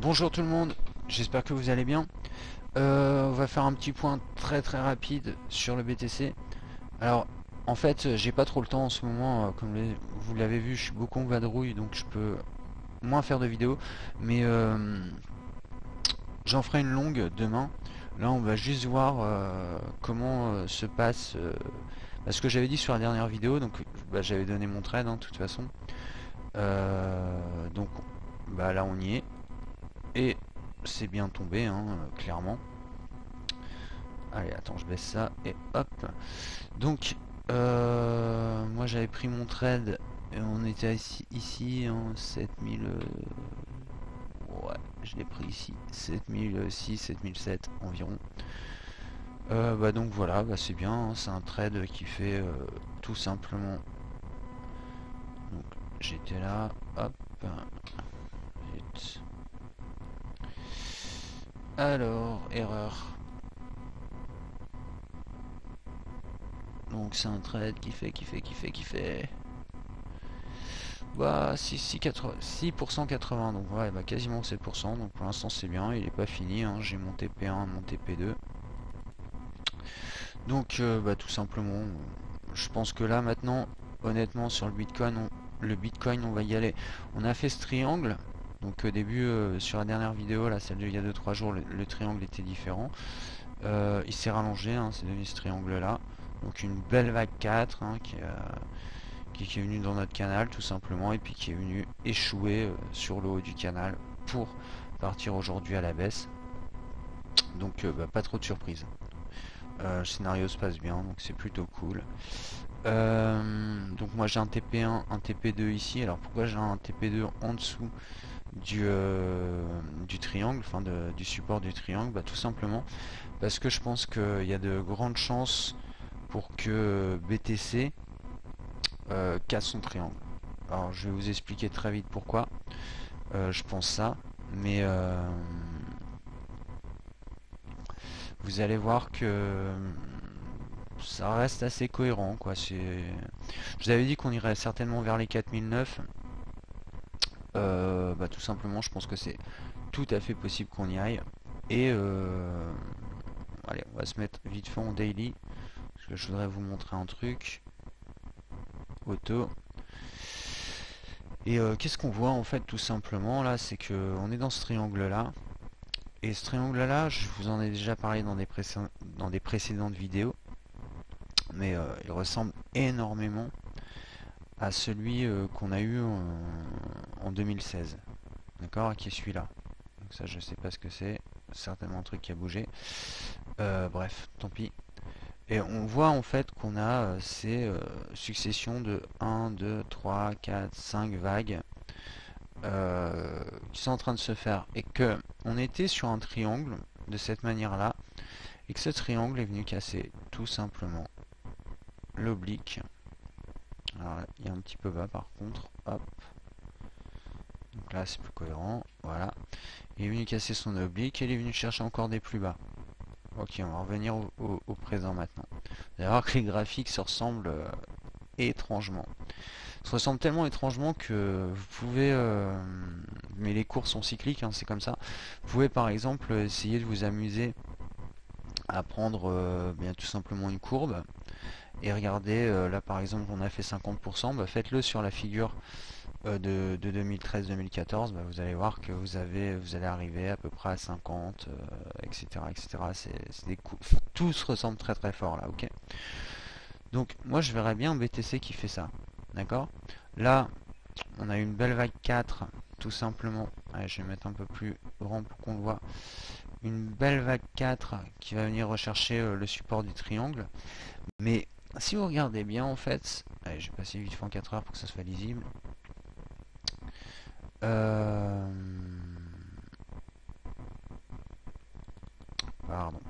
Bonjour tout le monde, j'espère que vous allez bien. On va faire un petit point très rapide sur le BTC. Alors, en fait, j'ai pas trop le temps en ce moment, vous l'avez vu, je suis beaucoup en vadrouille, donc je peux moins faire de vidéos. Mais j'en ferai une longue demain. Là, on va juste voir comment se passe ce que j'avais dit sur la dernière vidéo. Donc, j'avais donné mon trade, de toute façon. Donc, là, on y est. Et c'est bien tombé, clairement. Allez, attends, je baisse ça et hop. Donc, moi j'avais pris mon trade et on était ici en 7000. Ouais, je l'ai pris ici 7006, 7007 environ. Donc voilà, c'est bien, c'est un trade qui fait tout simplement. Donc j'étais là, hop. Vite. Alors, erreur. Donc c'est un trade qui fait. 6% 80, donc ouais, quasiment 7%, donc pour l'instant c'est bien, il est pas fini, j'ai mon TP1, mon TP2. Donc tout simplement, je pense que là maintenant, honnêtement sur le Bitcoin on va y aller. On a fait ce triangle, donc au début sur la dernière vidéo, là celle d'il y a 2-3 jours, le triangle était différent. Il s'est rallongé, c'est devenu ce triangle là. Donc une belle vague 4 qui est venu dans notre canal tout simplement et puis qui est venu échouer sur le haut du canal pour partir aujourd'hui à la baisse. Donc pas trop de surprise. Le scénario se passe bien, donc c'est plutôt cool. Donc moi j'ai un TP1, un TP2 ici. Alors pourquoi j'ai un TP2 en dessous du triangle, du support du triangle? Tout simplement parce que je pense qu'il y a de grandes chances pour que BTC casse son triangle. Alors je vais vous expliquer très vite pourquoi je pense ça, mais vous allez voir que ça reste assez cohérent quoi. Je vous avais dit qu'on irait certainement vers les 4009. Tout simplement je pense que c'est tout à fait possible qu'on y aille. Et allez, on va se mettre vite fait en daily parce que je voudrais vous montrer un truc. Auto. Et qu'est-ce qu'on voit en fait tout simplement là, c'est que on est dans ce triangle là. Et ce triangle là, je vous en ai déjà parlé dans des précédentes vidéos. Mais il ressemble énormément à celui qu'on a eu en 2016. D'accord, qui est celui-là. Donc ça je sais pas ce que c'est. Certainement un truc qui a bougé. Bref, tant pis. Et on voit en fait qu'on a ces successions de 1, 2, 3, 4, 5 vagues qui sont en train de se faire. Et que on était sur un triangle de cette manière-là. Et que ce triangle est venu casser tout simplement l'oblique. Alors il est un petit peu bas par contre. Hop. Donc là c'est plus cohérent. Voilà. Il est venu casser son oblique et il est venu chercher encore des plus bas. Ok, on va revenir au présent maintenant. Vous allez voir que les graphiques se ressemblent étrangement. Se ressemblent tellement étrangement que vous pouvez... mais les cours sont cycliques, c'est comme ça. Vous pouvez par exemple essayer de vous amuser à prendre bien tout simplement une courbe. Et regardez, là par exemple on a fait 50%, faites-le sur la figure de 2013-2014, vous allez voir que vous allez arriver à peu près à 50, etc. etc. C'est des coups. Tout se ressemble très fort là, ok. Donc moi je verrais bien un BTC qui fait ça. D'accord. Là, on a une belle vague 4, tout simplement. Allez, je vais mettre un peu plus grand pour qu'on le voit. Une belle vague 4 qui va venir rechercher le support du triangle. Mais si vous regardez bien en fait, allez, je vais passer 8 fois 4 heures pour que ça soit lisible. Euh... Pardon.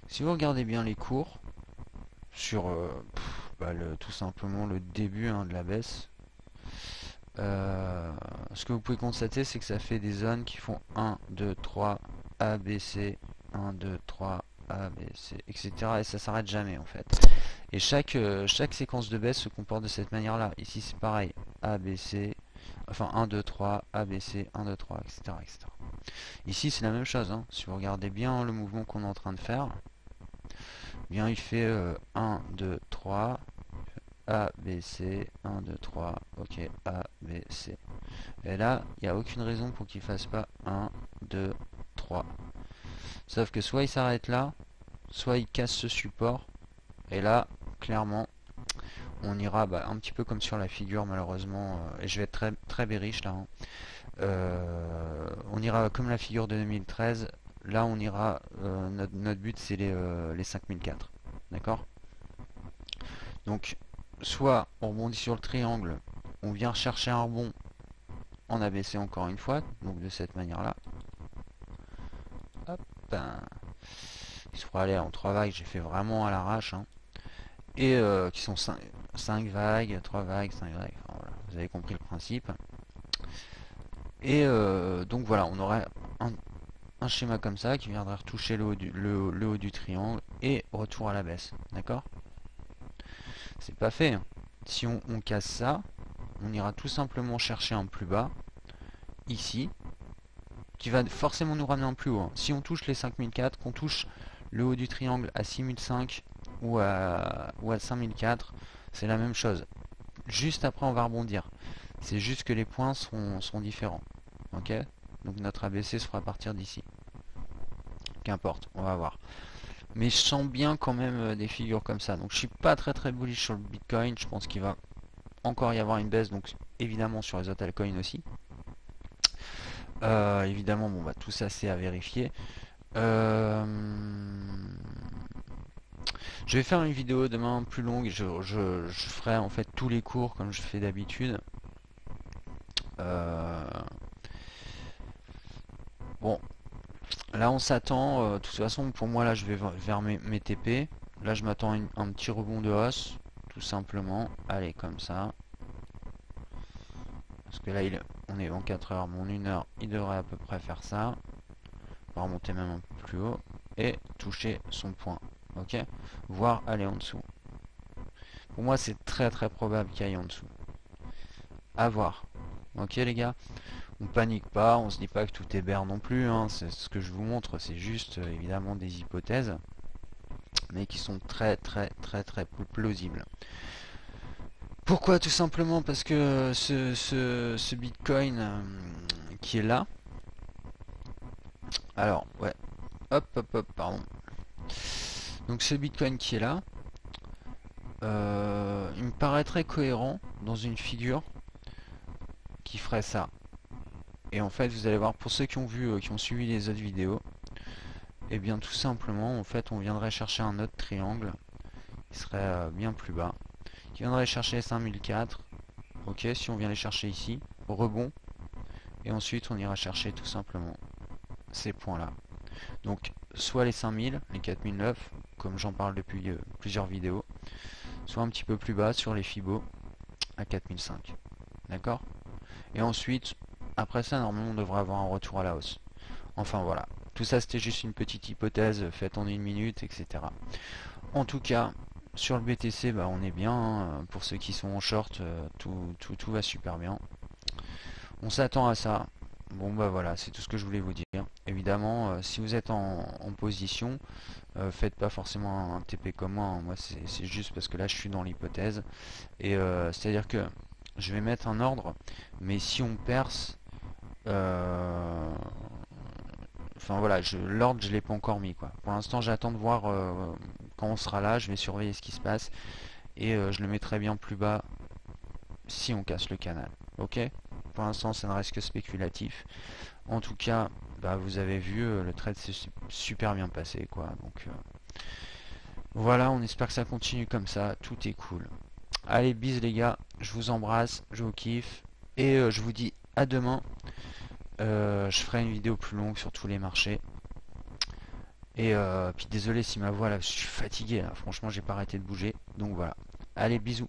Si vous regardez bien les cours sur tout simplement le début de la baisse, ce que vous pouvez constater c'est que ça fait des zones qui font 1, 2, 3, ABC, 1, 2, 3, ABC, etc. Et ça s'arrête jamais en fait. Et chaque séquence de baisse se comporte de cette manière là. Ici c'est pareil, ABC, Enfin 1, 2, 3, ABC, 1, 2, 3, etc. etc. Ici c'est la même chose, hein. Si vous regardez bien le mouvement qu'on est en train de faire, bien il fait 1, 2, 3, A, B, C, 1, 2, 3, ok, A, B, C. Et là, il n'y a aucune raison pour qu'il fasse pas 1, 2, 3. Sauf que soit il s'arrête là, soit il casse ce support, et là, clairement, on ira un petit peu comme sur la figure malheureusement, et je vais être très bearish là, hein. On ira comme la figure de 2013, là on ira, notre but c'est les 5004, d'accord? Donc, soit on rebondit sur le triangle, on vient chercher un rebond en ABC encore une fois, donc de cette manière-là. Hop, il se fera aller en 3 vagues, j'ai fait vraiment à l'arrache, hein. Et qui sont 5 vagues, 3 vagues, 5 vagues, enfin, voilà, vous avez compris le principe. Et donc voilà, on aurait un schéma comme ça qui viendrait retoucher le haut du triangle et retour à la baisse, d'accord? C'est pas fait, hein. Si on casse ça, on ira tout simplement chercher un plus bas, ici, qui va forcément nous ramener un plus haut, hein. Si on touche les 5004, qu'on touche le haut du triangle à 6005 ou à 5004, c'est la même chose. Juste après on va rebondir. C'est juste que les points seront différents. Ok? Donc notre ABC se fera partir d'ici. Qu'importe, on va voir. Mais je sens bien quand même des figures comme ça. Donc je suis pas très bullish sur le Bitcoin. Je pense qu'il va encore y avoir une baisse. Donc évidemment sur les autres altcoins aussi. Évidemment, bon tout ça c'est à vérifier. Je vais faire une vidéo demain plus longue. Je ferai en fait tous les cours comme je fais d'habitude. Bon, là on s'attend, de toute façon pour moi là je vais vers mes TP. Là je m'attends à un petit rebond de hausse, tout simplement. Allez, comme ça. Parce que là on est en 4 heures, mon 1 heure, il devrait à peu près faire ça. On va remonter même un peu plus haut. Et toucher son point. Ok, voire aller en dessous. Pour moi c'est très probable qu'il aille en dessous. À voir. Ok les gars, on panique pas, on se dit pas que tout est bear non plus, hein. C'est ce que je vous montre, c'est juste évidemment des hypothèses, mais qui sont très plausibles. Pourquoi? Tout simplement parce que ce Bitcoin qui est là, alors ouais, hop, pardon. Donc ce Bitcoin qui est là, il me paraît très cohérent dans une figure qui ferait ça. Et en fait, vous allez voir, pour ceux qui ont vu, qui ont suivi les autres vidéos, et bien tout simplement, en fait, on viendrait chercher un autre triangle qui serait bien plus bas, qui viendrait chercher les 5004. Ok, si on vient les chercher ici, rebond, et ensuite on ira chercher tout simplement ces points-là. Donc, soit les 5000, les 4009, comme j'en parle depuis plusieurs vidéos, soit un petit peu plus bas sur les Fibo à 4005. D'accord? Et ensuite, après ça, normalement, on devrait avoir un retour à la hausse. Enfin voilà, tout ça c'était juste une petite hypothèse faite en 1 minute, etc. En tout cas, sur le BTC, on est bien, hein. Pour ceux qui sont en short, tout va super bien. On s'attend à ça. Bon voilà, c'est tout ce que je voulais vous dire. Évidemment, si vous êtes en position, faites pas forcément un TP comme moi, hein. Moi c'est juste parce que là je suis dans l'hypothèse. Et c'est à dire que je vais mettre un ordre, mais si on perce, enfin voilà, l'ordre je l'ai pas encore mis quoi. Pour l'instant j'attends de voir quand on sera là, je vais surveiller ce qui se passe et je le mettrai bien plus bas si on casse le canal. Ok? Pour l'instant ça ne reste que spéculatif. En tout cas, vous avez vu, le trade s'est super bien passé quoi. Donc voilà, on espère que ça continue comme ça, tout est cool. Allez, bis les gars, je vous embrasse, je vous kiffe et je vous dis à demain. Je ferai une vidéo plus longue sur tous les marchés. Et puis désolé si ma voix là, je suis fatigué là. Franchement, j'ai pas arrêté de bouger. Donc voilà. Allez, bisous.